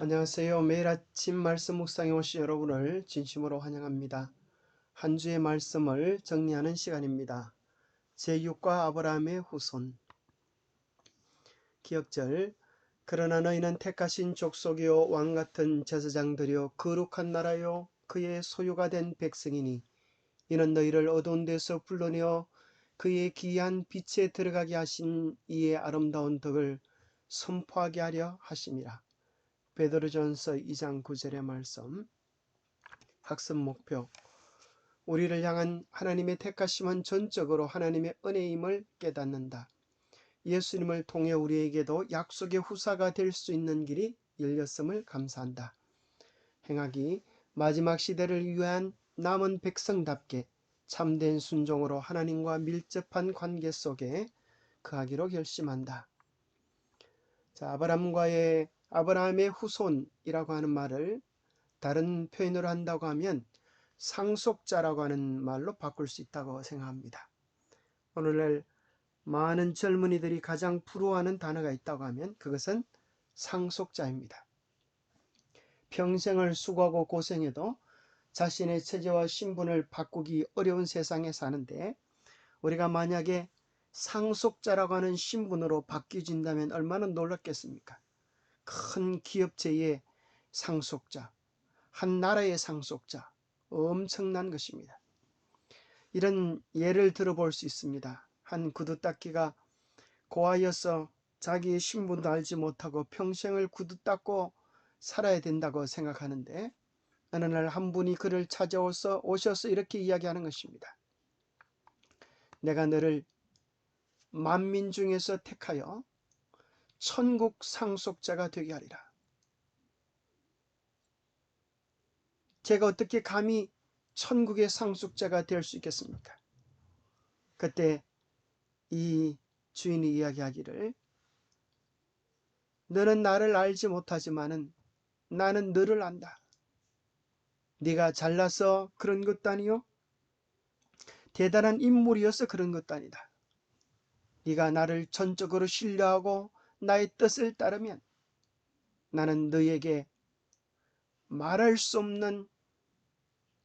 안녕하세요. 매일 아침 말씀 묵상에 오신 여러분을 진심으로 환영합니다. 한 주의 말씀을 정리하는 시간입니다. 제6과 아브라함의 후손. 기억절. 그러나 너희는 택하신 족속이요 왕같은 제사장들이요 거룩한 나라요 그의 소유가 된 백성이니 이는 너희를 어두운 데서 불러내어 그의 기이한 빛에 들어가게 하신 이의 아름다운 덕을 선포하게 하려 하심이라. 베드로전서 2장 9절의 말씀. 학습 목표. 우리를 향한 하나님의 택하심은 전적으로 하나님의 은혜임을 깨닫는다. 예수님을 통해 우리에게도 약속의 후사가 될 수 있는 길이 열렸음을 감사한다. 행하기. 마지막 시대를 위한 남은 백성답게 참된 순종으로 하나님과 밀접한 관계 속에 거하기로 결심한다. 아브라함의 후손이라고 하는 말을 다른 표현으로 한다고 하면 상속자라고 하는 말로 바꿀 수 있다고 생각합니다. 오늘날 많은 젊은이들이 가장 부러워하는 단어가 있다고 하면 그것은 상속자입니다. 평생을 수고하고 고생해도 자신의 처지와 신분을 바꾸기 어려운 세상에 사는데 우리가 만약에 상속자라고 하는 신분으로 바뀌어진다면 얼마나 놀랍겠습니까? 큰 기업체의 상속자, 한 나라의 상속자, 엄청난 것입니다. 이런 예를 들어볼 수 있습니다. 한 구두 닦기가 고아여서 자기의 신분도 알지 못하고 평생을 구두 닦고 살아야 된다고 생각하는데 어느 날 한 분이 그를 오셔서 이렇게 이야기하는 것입니다. 내가 너를 만민 중에서 택하여 천국 상속자가 되게 하리라. 제가 어떻게 감히 천국의 상속자가 될 수 있겠습니까? 그때 이 주인이 이야기하기를 너는 나를 알지 못하지만은 나는 너를 안다. 네가 잘나서 그런 것도 아니요 대단한 인물이어서 그런 것도 아니다. 네가 나를 전적으로 신뢰하고 나의 뜻을 따르면 나는 너에게 말할 수 없는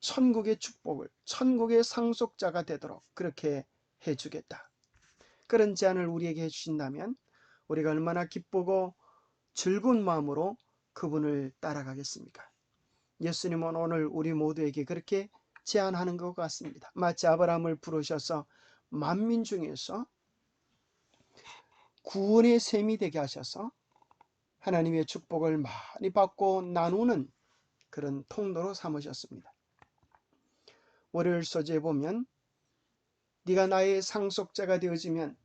천국의 축복을, 천국의 상속자가 되도록 그렇게 해주겠다. 그런 제안을 우리에게 해주신다면 우리가 얼마나 기쁘고 즐거운 마음으로 그분을 따라가겠습니까? 예수님은 오늘 우리 모두에게 그렇게 제안하는 것 같습니다. 마치 아브라함을 부르셔서 만민 중에서 구원의 셈이 되게 하셔서 하나님의 축복을 많이 받고 나누는 그런 통로로 삼으셨습니다. 월요일 소재에 보면 네가 나의 상속자가 되어지면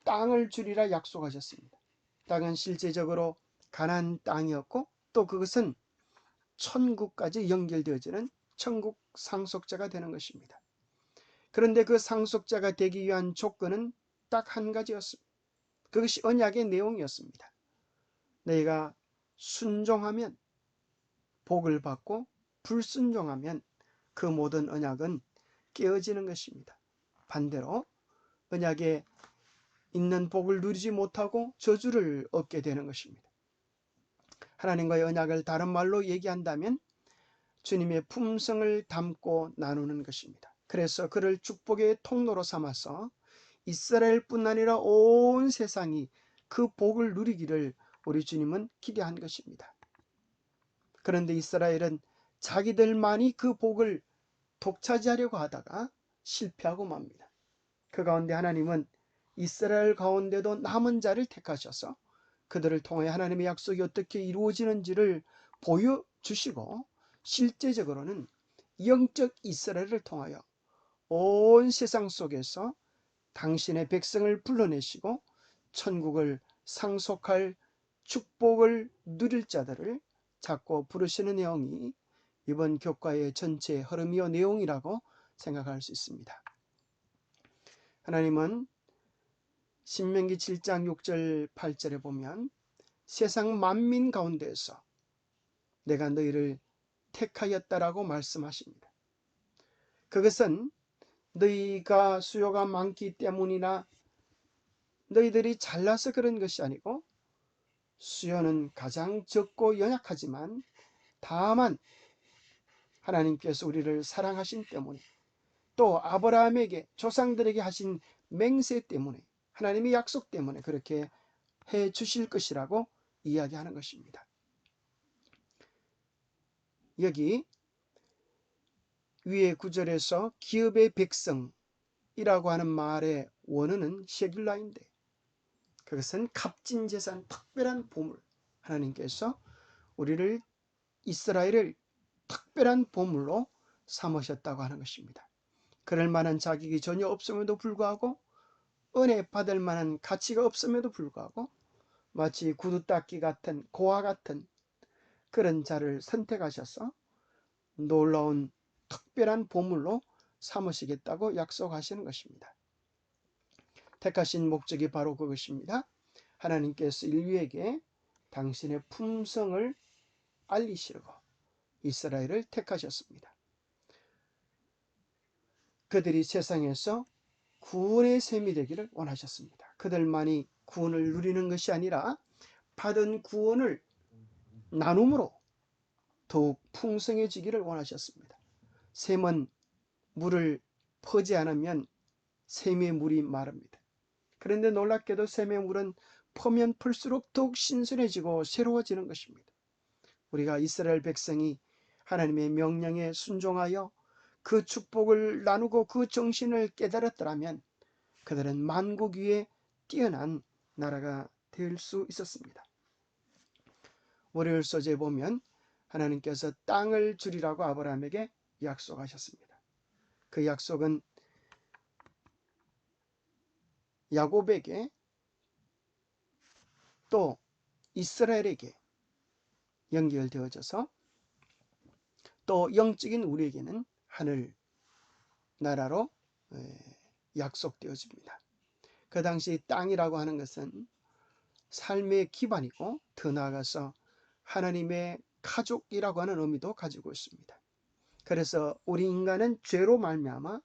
땅을 주리라 약속하셨습니다. 땅은 실제적으로 가나안 땅이었고 또 그것은 천국까지 연결되어지는 천국 상속자가 되는 것입니다. 그런데 그 상속자가 되기 위한 조건은 딱 한 가지였습니다. 그것이 언약의 내용이었습니다. 너희가 순종하면 복을 받고 불순종하면 그 모든 언약은 깨어지는 것입니다. 반대로 언약에 있는 복을 누리지 못하고 저주를 얻게 되는 것입니다. 하나님과의 언약을 다른 말로 얘기한다면 주님의 품성을 담고 나누는 것입니다. 그래서 그를 축복의 통로로 삼아서 이스라엘뿐 아니라 온 세상이 그 복을 누리기를 우리 주님은 기대한 것입니다. 그런데 이스라엘은 자기들만이 그 복을 독차지하려고 하다가 실패하고 맙니다. 그 가운데 하나님은 이스라엘 가운데도 남은 자를 택하셔서 그들을 통해 하나님의 약속이 어떻게 이루어지는지를 보여주시고 실제적으로는 영적 이스라엘을 통하여 온 세상 속에서 당신의 백성을 불러내시고 천국을 상속할 축복을 누릴 자들을 자꾸 부르시는 내용이 이번 교과의 전체 흐름이요 내용이라고 생각할 수 있습니다. 하나님은 신명기 7장 6절 8절에 보면 세상 만민 가운데에서 내가 너희를 택하였다라고 말씀하십니다. 그것은 너희가 수요가 많기 때문이나 너희들이 잘나서 그런 것이 아니고 수요는 가장 적고 연약하지만 다만 하나님께서 우리를 사랑하신 때문에 또 아브라함에게 조상들에게 하신 맹세 때문에 하나님의 약속 때문에 그렇게 해 주실 것이라고 이야기하는 것입니다. 여기 위의 구절에서 기업의 백성이라고 하는 말의 원어는 셰귤라인데 그것은 값진 재산, 특별한 보물. 하나님께서 우리를 이스라엘을 특별한 보물로 삼으셨다고 하는 것입니다. 그럴 만한 자격이 전혀 없음에도 불구하고 은혜 받을 만한 가치가 없음에도 불구하고 마치 구두 닦기 같은 고아 같은 그런 자를 선택하셔서 놀라운 특별한 보물로 삼으시겠다고 약속하시는 것입니다. 택하신 목적이 바로 그것입니다. 하나님께서 인류에게 당신의 품성을 알리시려고 이스라엘을 택하셨습니다. 그들이 세상에서 구원의 셈이 되기를 원하셨습니다. 그들만이 구원을 누리는 것이 아니라 받은 구원을 나눔으로 더욱 풍성해지기를 원하셨습니다. 샘은 물을 퍼지 않으면 샘의 물이 마릅니다. 그런데 놀랍게도 샘의 물은 퍼면 풀수록 더욱 신선해지고 새로워지는 것입니다. 우리가 이스라엘 백성이 하나님의 명령에 순종하여 그 축복을 나누고 그 정신을 깨달았더라면 그들은 만국 위에 뛰어난 나라가 될 수 있었습니다. 월요일 소재에 보면 하나님께서 땅을 주리라고 아브라함에게 약속하셨습니다. 그 약속은 야곱에게 또 이스라엘에게 연결되어져서 또 영적인 우리에게는 하늘 나라로 약속되어집니다. 그 당시 땅이라고 하는 것은 삶의 기반이고 더 나아가서 하나님의 가족이라고 하는 의미도 가지고 있습니다. 그래서 우리 인간은 죄로 말미암아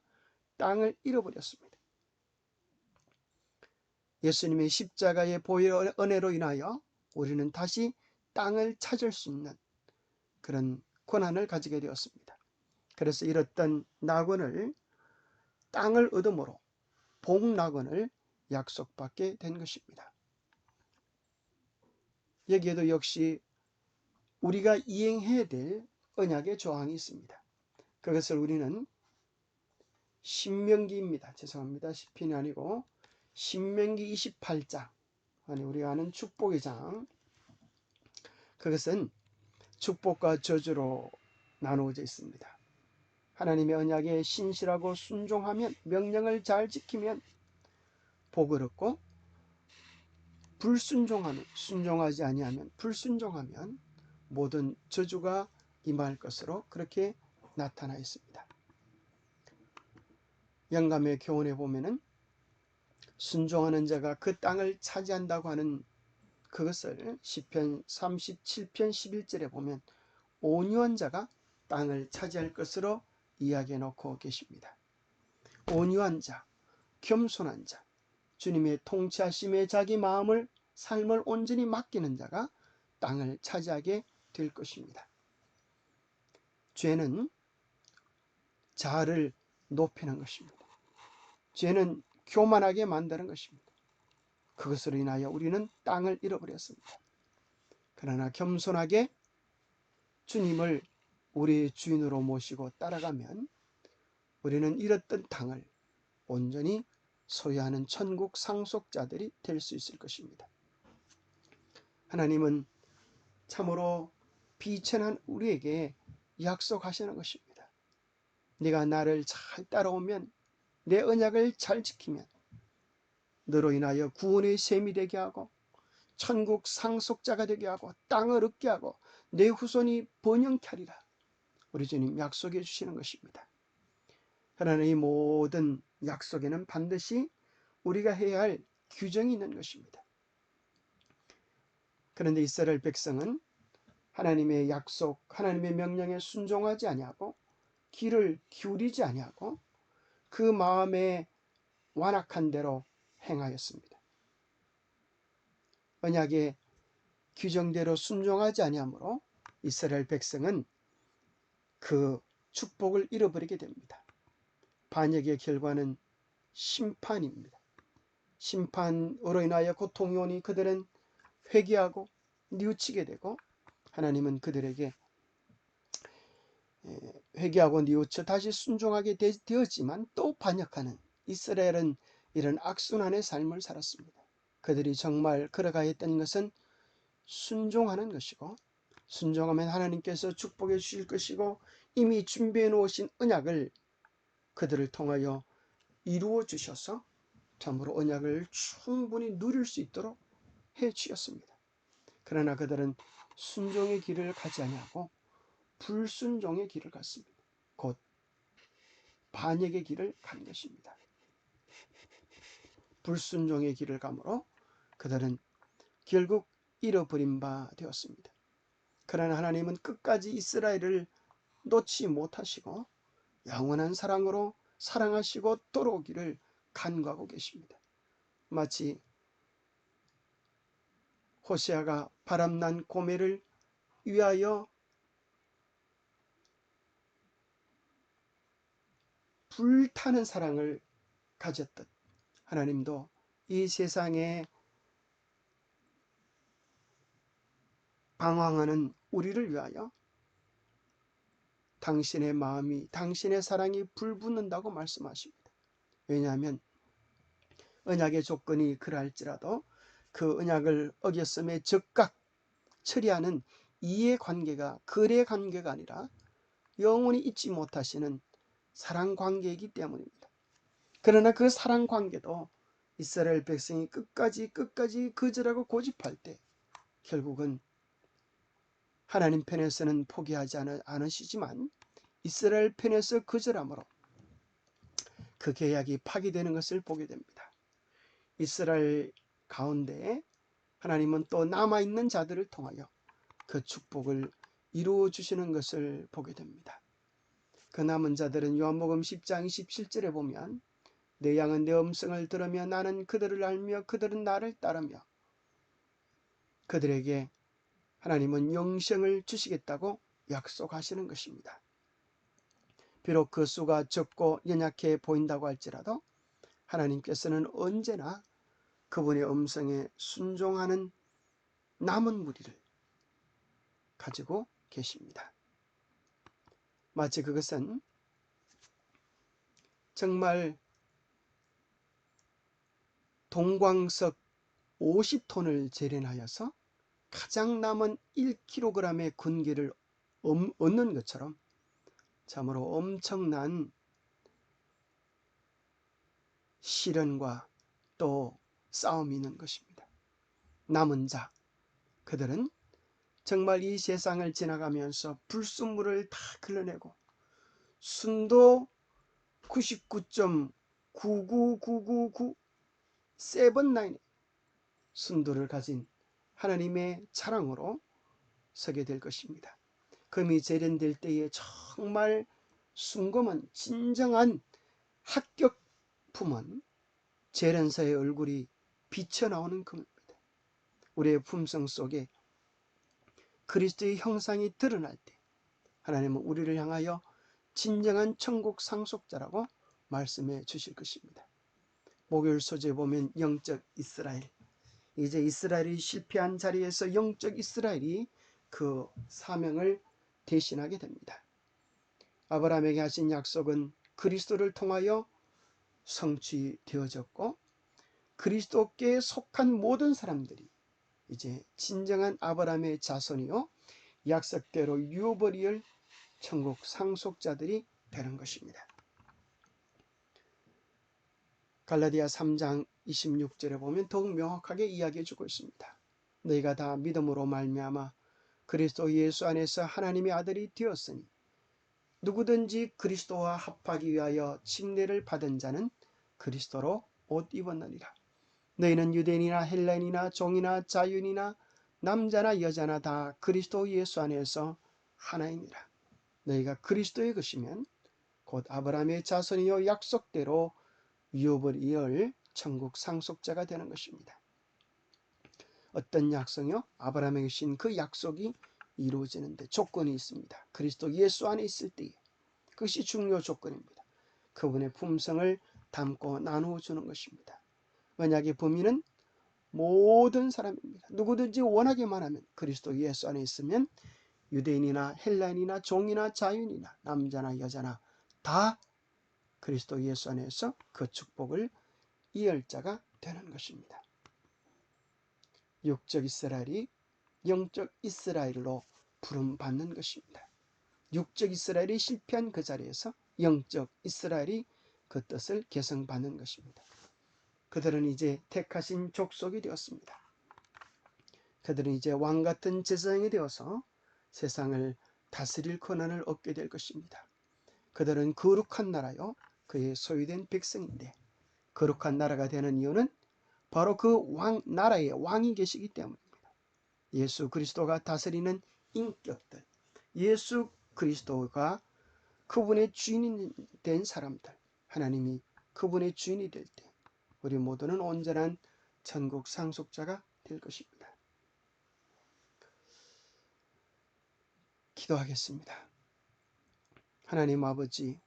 땅을 잃어버렸습니다. 예수님의 십자가의 보혈 은혜로 인하여 우리는 다시 땅을 찾을 수 있는 그런 권한을 가지게 되었습니다. 그래서 잃었던 낙원을 땅을 얻음으로 복낙원을 약속받게 된 것입니다. 여기에도 역시 우리가 이행해야 될 언약의 조항이 있습니다. 그것을 우리는 신명기입니다. 죄송합니다. 시편이 아니고 신명기 28장, 아니 우리가 아는 축복의 장, 그것은 축복과 저주로 나누어져 있습니다. 하나님의 언약에 신실하고 순종하면, 명령을 잘 지키면 복을 얻고, 순종하지 아니하면, 불순종하면 모든 저주가 임할 것으로 그렇게 나타나 있습니다. 영감의 교훈에 보면은 순종하는 자가 그 땅을 차지한다고 하는 그것을 시편 37편 11절에 보면 온유한 자가 땅을 차지할 것으로 이야기해 놓고 계십니다. 온유한 자, 겸손한 자, 주님의 통치하심에 자기 마음을, 삶을 온전히 맡기는 자가 땅을 차지하게 될 것입니다. 죄는 자아를 높이는 것입니다. 죄는 교만하게 만드는 것입니다. 그것으로 인하여 우리는 땅을 잃어버렸습니다. 그러나 겸손하게 주님을 우리의 주인으로 모시고 따라가면 우리는 잃었던 땅을 온전히 소유하는 천국 상속자들이 될 수 있을 것입니다. 하나님은 참으로 비천한 우리에게 약속하시는 것입니다. 네가 나를 잘 따라오면, 내 언약을 잘 지키면 너로 인하여 구원의 셈이 되게 하고 천국 상속자가 되게 하고 땅을 얻게 하고 내 후손이 번영케 하리라. 우리 주님 약속해 주시는 것입니다. 그러나 이 모든 약속에는 반드시 우리가 해야 할 규정이 있는 것입니다. 그런데 이스라엘 백성은 하나님의 약속, 하나님의 명령에 순종하지 아니하고 귀를 기울이지 아니하고 그 마음에 완악한 대로 행하였습니다. 언약의 규정대로 순종하지 아니하므로 이스라엘 백성은 그 축복을 잃어버리게 됩니다. 반역의 결과는 심판입니다. 심판으로 인하여 고통이 오니 그들은 회개하고 뉘우치게 되고, 하나님은 그들에게 회개하고 뉘우쳐 다시 순종하게 되었지만 또 반역하는 이스라엘은 이런 악순환의 삶을 살았습니다. 그들이 정말 걸어가야 했던 것은 순종하는 것이고, 순종하면 하나님께서 축복해 주실 것이고, 이미 준비해 놓으신 언약을 그들을 통하여 이루어 주셔서 참으로 언약을 충분히 누릴 수 있도록 해 주셨습니다. 그러나 그들은 순종의 길을 가지 아니하고 불순종의 길을 갔습니다. 곧 반역의 길을 간 것입니다. 불순종의 길을 가므로 그들은 결국 잃어버린 바 되었습니다. 그러나 하나님은 끝까지 이스라엘을 놓지 못하시고 영원한 사랑으로 사랑하시고 돌아오기를 간구하고 계십니다. 마치 호세아가 바람난 고멜을 위하여 불타는 사랑을 가졌듯, 하나님도 이 세상에 방황하는 우리를 위하여 당신의 마음이, 당신의 사랑이 불붙는다고 말씀하십니다. 왜냐하면 언약의 조건이 그러할지라도 그 언약을 어겼음에 즉각 처리하는 이해관계가 거래 관계가 아니라 영원히 잊지 못하시는 사랑 관계이기 때문입니다. 그러나 그 사랑 관계도 이스라엘 백성이 끝까지 거절하고 고집할 때 결국은 하나님 편에서는 포기하지 않으시지만 이스라엘 편에서 거절함으로 그 계약이 파기되는 것을 보게 됩니다. 이스라엘 가운데 하나님은 또 남아있는 자들을 통하여 그 축복을 이루어 주시는 것을 보게 됩니다. 그 남은 자들은 요한복음 10장 27절에 보면 내 양은 내 음성을 들으며 나는 그들을 알며 그들은 나를 따르며 그들에게 하나님은 영생을 주시겠다고 약속하시는 것입니다. 비록 그 수가 적고 연약해 보인다고 할지라도 하나님께서는 언제나 그분의 음성에 순종하는 남은 무리를 가지고 계십니다. 마치 그것은 정말 동광석 50톤을 재련하여서 가장 남은 1kg의 군기를 얻는 것처럼 참으로 엄청난 시련과 또 싸움이 있는 것입니다. 남은 자, 그들은 정말 이 세상을 지나가면서 불순물을 다 걸러내고 순도 99.99999 세븐나인 순도를 가진 하나님의 자랑으로 서게 될 것입니다. 금이 재련될 때에 정말 순금은 진정한 합격품은 재련사의 얼굴이 비쳐나오는 금입니다. 우리의 품성 속에 그리스도의 형상이 드러날 때 하나님은 우리를 향하여 진정한 천국 상속자라고 말씀해 주실 것입니다. 목요일 소재에 보면 영적 이스라엘, 이제 이스라엘이 실패한 자리에서 영적 이스라엘이 그 사명을 대신하게 됩니다. 아브라함에게 하신 약속은 그리스도를 통하여 성취되어졌고 그리스도께 속한 모든 사람들이 이제 진정한 아브라함의 자손이요 약속대로 유업을 천국 상속자들이 되는 것입니다. 갈라디아 3장 26절에 보면 더욱 명확하게 이야기해 주고 있습니다. 너희가 다 믿음으로 말미암아 그리스도 예수 안에서 하나님의 아들이 되었으니 누구든지 그리스도와 합하기 위하여 칭례를 받은 자는 그리스도로 옷 입었느니라. 너희는 유대인이나 헬라인이나 종이나 자유인이나 남자나 여자나 다 그리스도 예수 안에서 하나이니라. 너희가 그리스도의 것이면 곧 아브라함의 자손이요 약속대로 유업을 이을 천국 상속자가 되는 것입니다. 어떤 약속이요? 아브라함에게 주신 그 약속이 이루어지는데 조건이 있습니다. 그리스도 예수 안에 있을 때에 그것이 중요 조건입니다. 그분의 품성을 담고 나누어 주는 것입니다. 언약의 범위는 모든 사람입니다. 누구든지 원하기만 하면 그리스도 예수 안에 있으면 유대인이나 헬라인이나 종이나 자유인이나 남자나 여자나 다 그리스도 예수 안에서 그 축복을 이을 자가 되는 것입니다. 육적 이스라엘이 영적 이스라엘로 부름받는 것입니다. 육적 이스라엘이 실패한 그 자리에서 영적 이스라엘이 그 뜻을 계승받는 것입니다. 그들은 이제 택하신 족속이 되었습니다. 그들은 이제 왕같은 제사장이 되어서 세상을 다스릴 권한을 얻게 될 것입니다. 그들은 거룩한 나라요 그의 소유된 백성인데, 거룩한 나라가 되는 이유는 바로 그 나라의 왕이 계시기 때문입니다. 예수 그리스도가 다스리는 인격들, 예수 그리스도가 그분의 주인이 된 사람들, 하나님이 그분의 주인이 될 때 우리 모두는 온전한 천국 상속자가 될 것입니다. 기도하겠습니다. 하나님 아버지,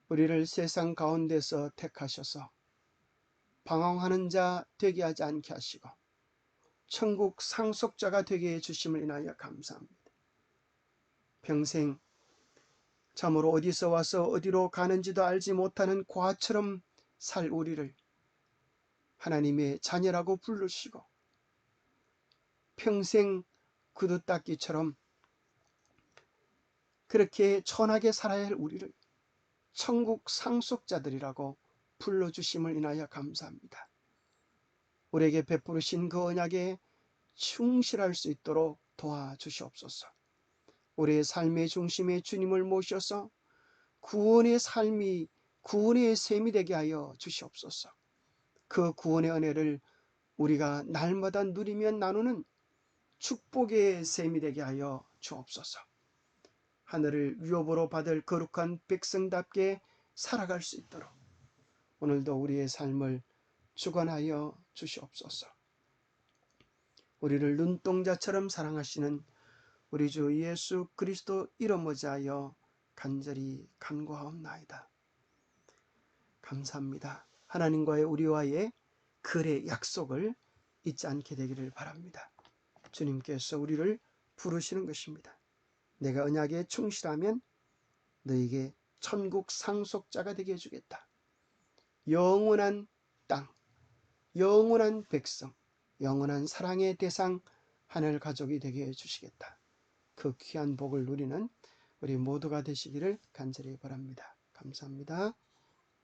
우리를 세상 가운데서 택하셔서 방황하는 자 되게 하지 않게 하시고 천국 상속자가 되게 해주심을 인하여 감사합니다. 평생 참으로 어디서 와서 어디로 가는지도 알지 못하는 과처럼 살 우리를 하나님의 자녀라고 부르시고 평생 구두 닦기처럼 그렇게 천하게 살아야 할 우리를 천국 상속자들이라고 불러주심을 인하여 감사합니다. 우리에게 베푸르신 그 언약에 충실할 수 있도록 도와주시옵소서. 우리의 삶의 중심에 주님을 모셔서 구원의 삶이 구원의 셈이 되게 하여 주시옵소서. 그 구원의 은혜를 우리가 날마다 누리며 나누는 축복의 셈이 되게 하여 주옵소서. 하늘을 위협으로 받을 거룩한 백성답게 살아갈 수 있도록 오늘도 우리의 삶을 주관하여 주시옵소서. 우리를 눈동자처럼 사랑하시는 우리 주 예수 그리스도 이름으로 하여 간절히 간구하옵나이다. 감사합니다. 하나님과의 우리와의 거래 약속을 잊지 않게 되기를 바랍니다. 주님께서 우리를 부르시는 것입니다. 내가 언약에 충실하면 너에게 천국 상속자가 되게 해주겠다. 영원한 땅, 영원한 백성, 영원한 사랑의 대상, 하늘 가족이 되게 해주시겠다. 그 귀한 복을 누리는 우리 모두가 되시기를 간절히 바랍니다. 감사합니다.